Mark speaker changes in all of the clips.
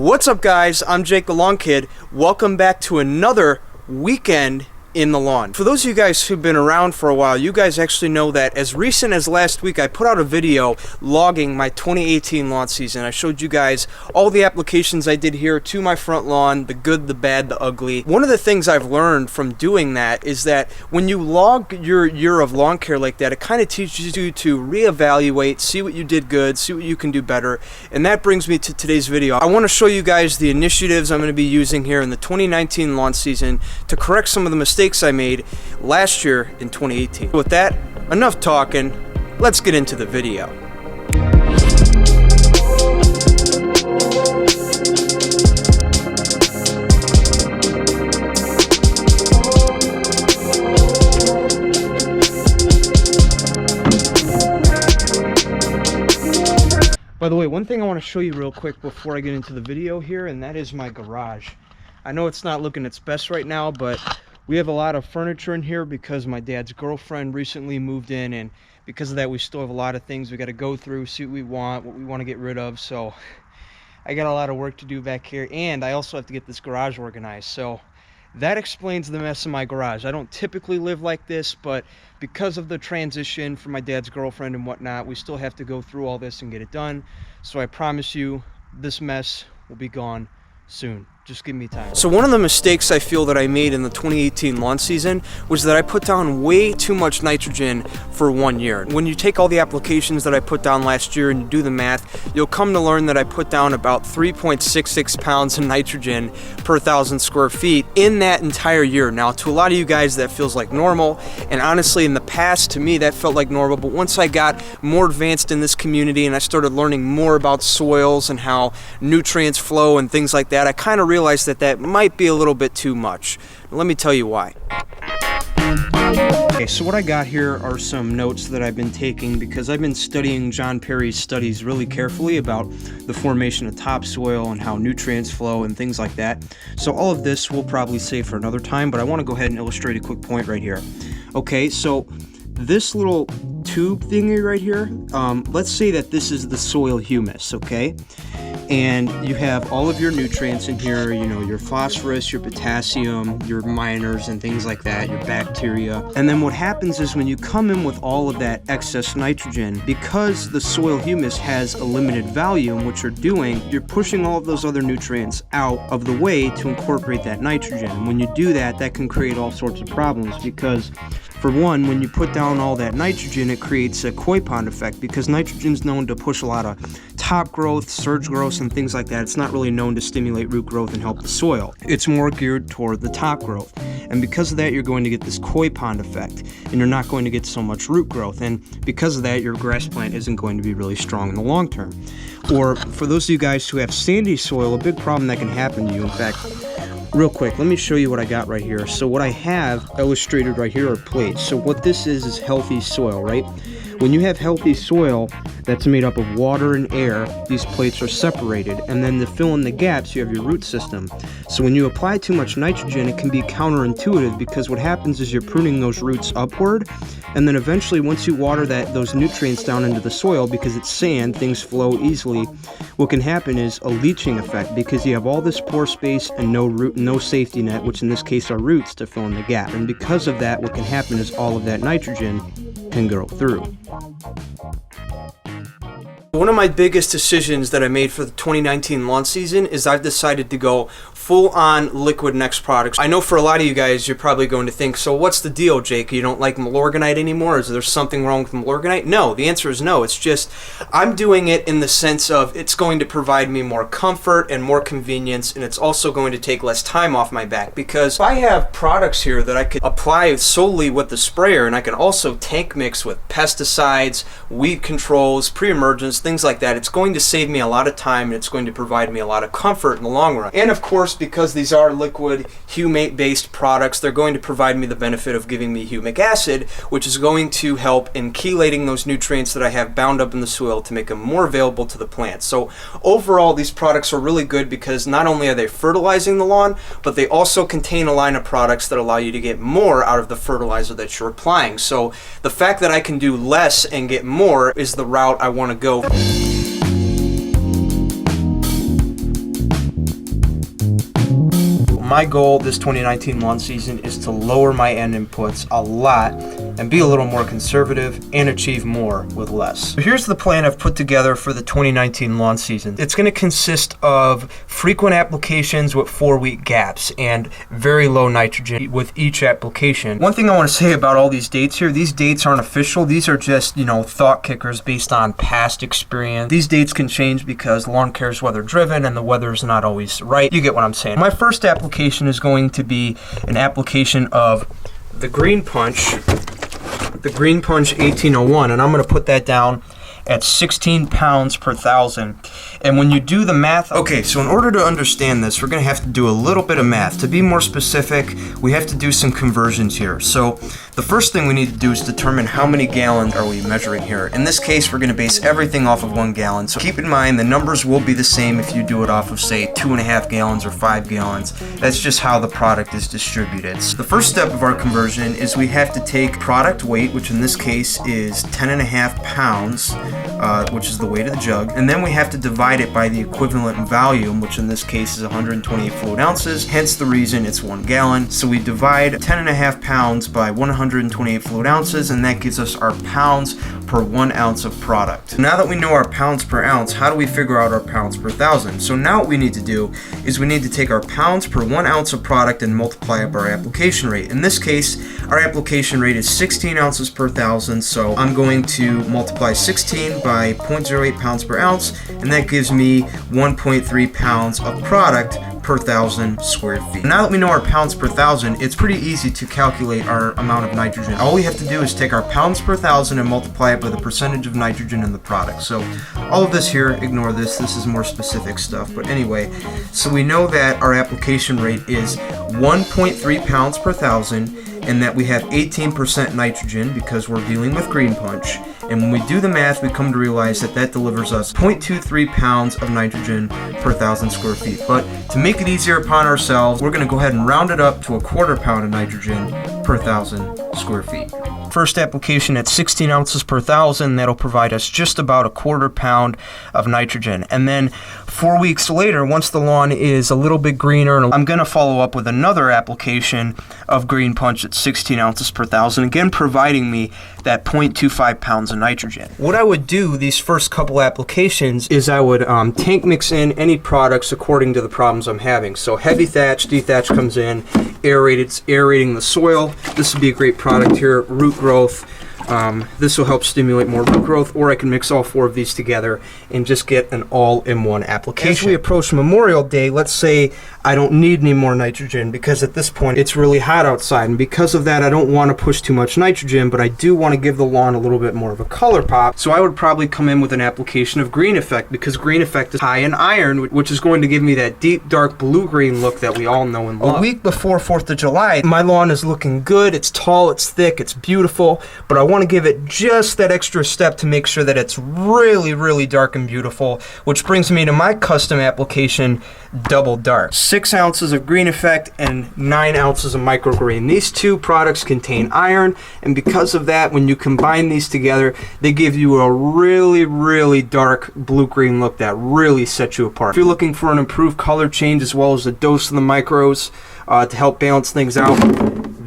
Speaker 1: What's up, guys? I'm Jake the Lawn Kid. Welcome back to another weekend in the lawn. For those of you guys who've been around for a while, you guys actually know that as recent as last week, I put out a video logging my 2018 lawn season. I showed you guys all the applications I did here to my front lawn, the good, the bad, the ugly. One of the things I've learned from doing that is that when you log your year of lawn care like that, it kind of teaches you to reevaluate, see what you did good, see what you can do better. And that brings me to today's video. I want to show you guys the initiatives I'm going to be using here in the 2019 lawn season to correct some of the mistakes I made last year in 2018. With that, enough talking, let's get into the video. By the way, one thing I want to show you real quick before I get into the video here, and that is my garage. I know it's not looking its best right now, but we have a lot of furniture in here because my dad's girlfriend recently moved in, and because of that we still have a lot of things we got to go through, see what we want to get rid of. So I got a lot of work to do back here, and I also have to get this garage organized. So that explains the mess in my garage. I don't typically live like this, but because of the transition for my dad's girlfriend and whatnot, we still have to go through all this and get it done. So I promise you this mess will be gone soon. Just give me time. So one of the mistakes I feel that I made in the 2018 lawn season was that I put down way too much nitrogen for 1 year. When you take all the applications that I put down last year and you do the math, you'll come to learn that I put down about 3.66 pounds of nitrogen per 1,000 square feet in that entire year. Now, to a lot of you guys, that feels like normal, and honestly, in the past, to me, that felt like normal. But once I got more advanced in this community and I started learning more about soils and how nutrients flow and things like that, I kind of realized that might be a little bit too much. Let me tell you why. Okay, so what I got here are some notes that I've been taking because I've been studying John Perry's studies really carefully about the formation of topsoil and how nutrients flow and things like that. So all of this we'll probably save for another time, but I want to go ahead and illustrate a quick point right here. Okay, so this little tube thingy right here, let's say that this is the soil humus, okay? And you have all of your nutrients in here, you know, your phosphorus, your potassium, your miners and things like that, your bacteria. And then what happens is when you come in with all of that excess nitrogen, because the soil humus has a limited value in what you're doing, you're pushing all of those other nutrients out of the way to incorporate that nitrogen. And when you do that, that can create all sorts of problems because, for one, when you put down all that nitrogen, it creates a koi pond effect because nitrogen's known to push a lot of top growth, surge growth, and things like that. It's not really known to stimulate root growth and help the soil. It's more geared toward the top growth. And because of that, you're going to get this koi pond effect, and you're not going to get so much root growth. And because of that, your grass plant isn't going to be really strong in the long term. Or for those of you guys who have sandy soil, a big problem that can happen to you, in fact, real quick, let me show you what I got right here. So what I have illustrated right here are plates. So what this is healthy soil, right? When you have healthy soil that's made up of water and air, these plates are separated, and then to fill in the gaps, you have your root system. So when you apply too much nitrogen, it can be counterintuitive because what happens is you're pruning those roots upward, and then eventually once you water those nutrients down into the soil, because it's sand, things flow easily, what can happen is a leaching effect because you have all this pore space and no safety net, which in this case are roots, to fill in the gap. And because of that, what can happen is all of that nitrogen can go through. One of my biggest decisions that I made for the 2019 lawn season is I've decided to go full-on liquid N-Ext products. I know for a lot of you guys, you're probably going to think, so what's the deal, Jake? You don't like Milorganite anymore? Is there something wrong with Milorganite? No, the answer is no. It's just I'm doing it in the sense of it's going to provide me more comfort and more convenience, and it's also going to take less time off my back because if I have products here that I could apply solely with the sprayer, and I can also tank mix with pesticides, weed controls, pre-emergence, things like that, it's going to save me a lot of time and it's going to provide me a lot of comfort in the long run. And of course, because these are liquid humate based products, they're going to provide me the benefit of giving me humic acid, which is going to help in chelating those nutrients that I have bound up in the soil to make them more available to the plant. So overall, these products are really good because not only are they fertilizing the lawn, but they also contain a line of products that allow you to get more out of the fertilizer that you're applying. So the fact that I can do less and get more is the route I want to go. my goal this 2019 lawn season is to lower my N inputs a lot and be a little more conservative and achieve more with less. So here's the plan I've put together for the 2019 lawn season. It's going to consist of frequent applications with 4-week gaps and very low nitrogen with each application. One thing I want to say about all these dates here, these dates aren't official. These are just, thought kickers based on past experience. These dates can change because lawn care is weather driven and the weather is not always right. You get what I'm saying. My first application is going to be an application of the Green Punch 1801, and I'm going to put that down at 16 pounds per thousand. And when you do the math, okay, so in order to understand this, we're going to have to do a little bit of math. To be more specific, we have to do some conversions here. So the first thing we need to do is determine how many gallons are we measuring here. In this case, we're going to base everything off of 1 gallon. So keep in mind the numbers will be the same if you do it off of, say, 2.5 gallons or 5 gallons. That's just how the product is distributed. So the first step of our conversion is we have to take product weight, which in this case is 10.5 pounds, which is the weight of the jug, and then we have to divide it by the equivalent volume, which in this case is 128 fluid ounces, hence the reason it's 1 gallon. So we divide 10.5 pounds by 128 fluid ounces, and that gives us our pounds per 1 ounce of product. Now that we know our pounds per ounce, how do we figure out our pounds per thousand? So now what we need to do is we need to take our pounds per 1 ounce of product and multiply up our application rate. In this case, our application rate is 16 ounces per thousand, so I'm going to multiply 16 by 0.08 pounds per ounce, and that gives me 1.3 pounds of product per 1,000 square feet. Now that we know our pounds per thousand, it's pretty easy to calculate our amount of nitrogen. All we have to do is take our pounds per thousand and multiply it by the percentage of nitrogen in the product. So all of this here, ignore this. This is more specific stuff. But anyway, so we know that our application rate is 1.3 pounds per thousand, and that we have 18% nitrogen because we're dealing with Green Punch. And when we do the math, we come to realize that that delivers us 0.23 pounds of nitrogen per 1,000 square feet. But to make it easier upon ourselves, we're going to go ahead and round it up to a 1/4 pound of nitrogen per 1,000 square feet. First application at 16 ounces per thousand, that'll provide us just about a 1/4 pound of nitrogen. And then 4 weeks later, once the lawn is a little bit greener, I'm going to follow up with another application of Green Punch at 16 ounces per thousand, again providing me that 0.25 pounds of nitrogen. What I would do these first couple applications is I would tank mix in any products according to the problems I'm having. So heavy thatch, dethatch comes in, it's aerating the soil. This would be a great product here, root growth. This will help stimulate more root growth, or I can mix all 4 of these together and just get an all-in-one application. As we approach Memorial Day, let's say I don't need any more nitrogen because at this point it's really hot outside, and because of that I don't want to push too much nitrogen, but I do want to give the lawn a little bit more of a color pop. So I would probably come in with an application of Green Effect, because Green Effect is high in iron, which is going to give me that deep dark blue-green look that we all know and love. A week before 4th of July, my lawn is looking good. It's tall, it's thick, it's beautiful, but I want to give it just that extra step to make sure that it's really, really dark and beautiful, which brings me to my custom application, Double Dark. 6 ounces of Green Effect and 9 ounces of microgreen. These 2 products contain iron, and because of that, when you combine these together, they give you a really, really dark blue-green look that really sets you apart. If you're looking for an improved color change as well as a dose of the micros to help balance things out,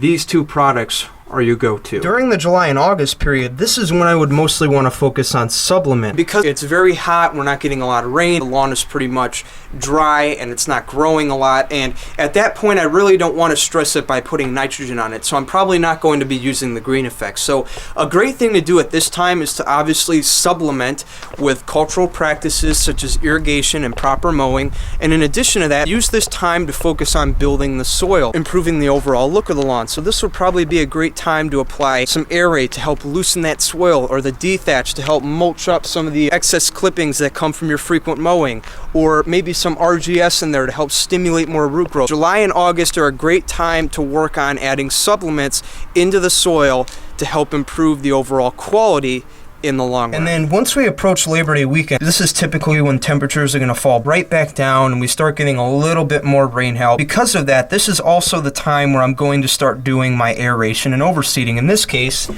Speaker 1: these 2 products are your go-to. During the July and August period, this is when I would mostly want to focus on supplement. Because it's very hot, we're not getting a lot of rain, the lawn is pretty much dry and it's not growing a lot, and at that point I really don't want to stress it by putting nitrogen on it, so I'm probably not going to be using the Green Effect. So a great thing to do at this time is to obviously supplement with cultural practices such as irrigation and proper mowing, and in addition to that, use this time to focus on building the soil, improving the overall look of the lawn. So this would probably be a great time to apply some aerate to help loosen that soil, or the dethatch to help mulch up some of the excess clippings that come from your frequent mowing, or maybe some RGS in there to help stimulate more root growth. July and August are a great time to work on adding supplements into the soil to help improve the overall quality in the long run. And then once we approach Labor Day weekend, this is typically when temperatures are going to fall right back down and we start getting a little bit more rain help. Because of that, this is also the time where I'm going to start doing my aeration and overseeding. In this case,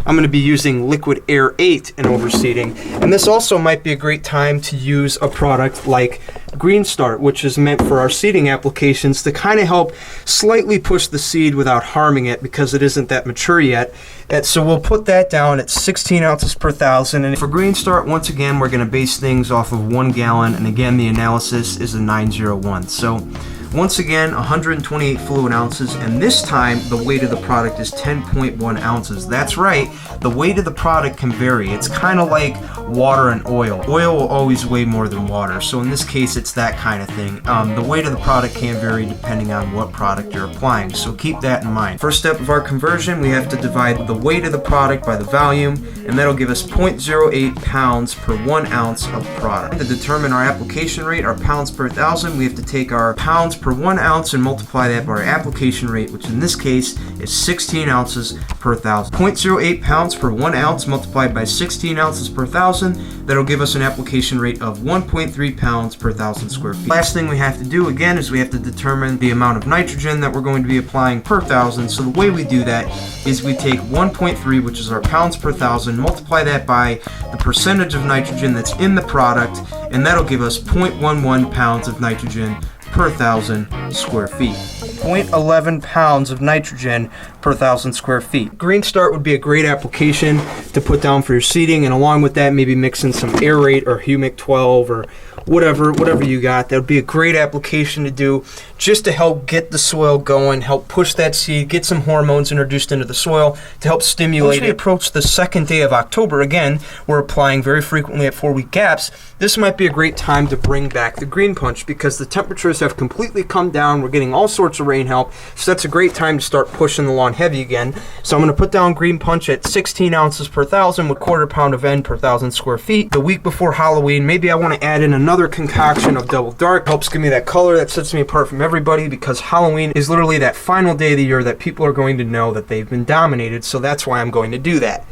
Speaker 1: I'm going to be using Liquid Air 8 in overseeding. And this also might be a great time to use a product like Green Start, which is meant for our seeding applications to kind of help slightly push the seed without harming it because it isn't that mature yet. And so we'll put that down at 16 ounces per thousand. And for Green Start, once again, we're going to base things off of 1 gallon. And again, the analysis is a 901. So once again, 128 fluid ounces, and this time the weight of the product is 10.1 ounces. That's right, the weight of the product can vary. It's kind of like water and oil. Oil will always weigh more than water, so in this case it's that kind of thing. The weight of the product can vary depending on what product you're applying, so keep that in mind. First step of our conversion, we have to divide the weight of the product by the volume, and that'll give us 0.08 pounds per 1 ounce of product. To determine our application rate, our pounds per thousand, we have to take our pounds per 1 ounce and multiply that by our application rate, which in this case is 16 ounces per thousand. 0.08 pounds per 1 ounce multiplied by 16 ounces per thousand, that'll give us an application rate of 1.3 pounds per thousand square feet. Last thing we have to do again is we have to determine the amount of nitrogen that we're going to be applying per thousand. So the way we do that is we take 1.3, which is our pounds per thousand, multiply that by the percentage of nitrogen that's in the product, and that'll give us 0.11 pounds of nitrogen per thousand square feet. 0.11 pounds of nitrogen per thousand square feet. Green Start would be a great application to put down for your seeding, and along with that, maybe mix in some Aerate or Humic 12 or whatever you got. That would be a great application to do just to help get the soil going, help push that seed, get some hormones introduced into the soil to help stimulate it. As we approach the second day of October, again, we're applying very frequently at 4-week gaps. This might be a great time to bring back the Green Punch because the temperatures have completely come down. We're getting all sorts of rain help, so that's a great time to start pushing the lawn heavy again. So I'm going to put down Green Punch at 16 ounces per thousand with 1/4 pound of N per thousand square feet. The week before Halloween, maybe I want to add in another concoction of Double Dark. Helps give me that color that sets me apart from everybody because Halloween is literally that final day of the year that people are going to know that they've been dominated, so that's why I'm going to do that.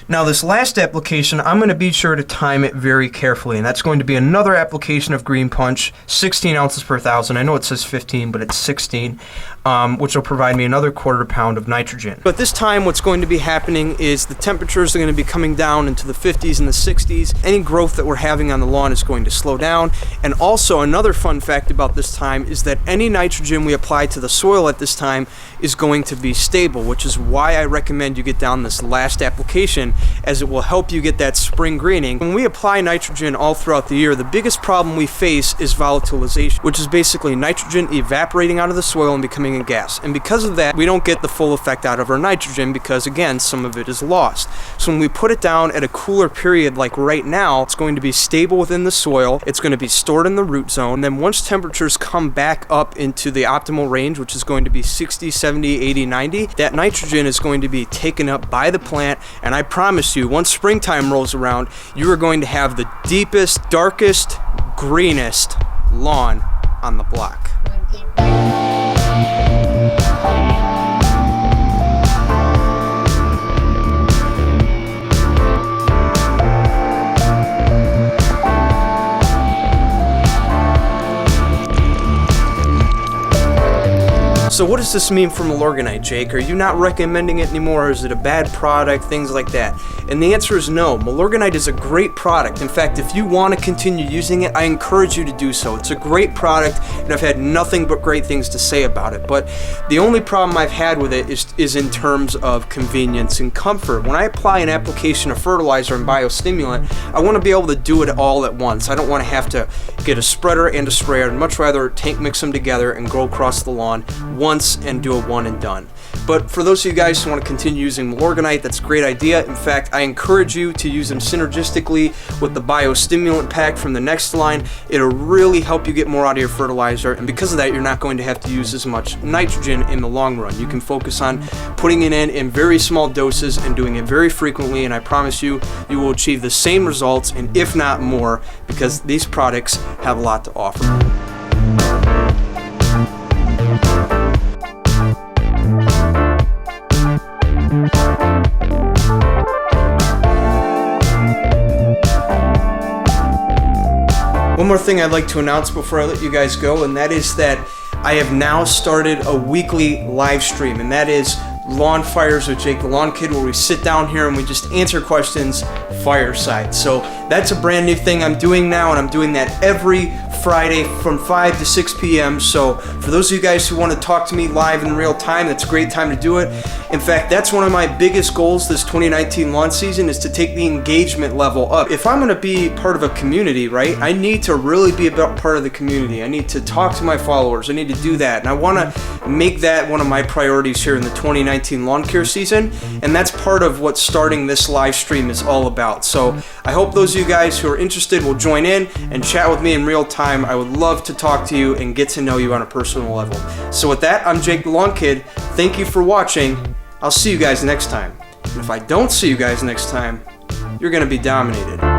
Speaker 1: Now this last application, I'm going to be sure to time it very carefully, and that's going to be another application of Green Punch, 16 ounces per thousand. I know it says 15, but it's 16, which will provide me another 1/4 pound of nitrogen. But this time what's going to be happening is the temperatures are going to be coming down into the 50s and the 60s. Any growth that we're having on the lawn is going to slow down. And also another fun fact about this time is that any nitrogen we apply to the soil at this time is going to be stable, which is why I recommend you get down this last application, as it will help you get that spring greening. When we apply nitrogen all throughout the year, the biggest problem we face is volatilization, which is basically nitrogen evaporating out of the soil and becoming a gas. And because of that, we don't get the full effect out of our nitrogen because, again, some of it is lost. So when we put it down at a cooler period like right now, it's going to be stable within the soil, it's going to be stored in the root zone, and then once temperatures come back up into the optimal range, which is going to be 60, 70, 80, 90, that nitrogen is going to be taken up by the plant, and I promise you, once springtime rolls around, you are going to have the deepest, darkest, greenest lawn on the block. So what does this mean for Milorganite, Jake? Are you not recommending it anymore? Is it a bad product? Things like that. And the answer is no. Milorganite is a great product. In fact, if you want to continue using it, I encourage you to do so. It's a great product, and I've had nothing but great things to say about it. But the only problem I've had with it is in terms of convenience and comfort. When I apply an application of fertilizer and biostimulant, I want to be able to do it all at once. I don't want to have to get a spreader and a sprayer. I'd much rather tank mix them together and go across the lawn once and do a one and done. But for those of you guys who want to continue using Milorganite, that's a great idea. In fact, I encourage you to use them synergistically with the biostimulant pack from the N-Ext line. It'll really help you get more out of your fertilizer, and because of that, you're not going to have to use as much nitrogen in the long run. You can focus on putting it in very small doses and doing it very frequently, and I promise you, you will achieve the same results, and if not more, because these products have a lot to offer. One more thing I'd like to announce before I let you guys go, and that is that I have now started a weekly live stream, and that is Lawn Fires with Jake the Lawn Kid, where we sit down here and we just answer questions fireside. So that's a brand new thing I'm doing now, and I'm doing that every Friday from 5 to 6 p.m. So for those of you guys who want to talk to me live in real time, that's a great time to do it. In fact, that's one of my biggest goals this 2019 launch season, is to take the engagement level up. If I'm going to be part of a community, right, I need to really be about part of the community. I need to talk to my followers. I need to do that. And I want to make that one of my priorities here in the 2019 lawn care season. And that's part of what starting this live stream is all about. So I hope those of you guys who are interested will join in and chat with me in real time. I would love to talk to you and get to know you on a personal level. So with that, I'm Jake the Lawn Kid. Thank you for watching. I'll see you guys next time. And if I don't see you guys next time, you're going to be dominated.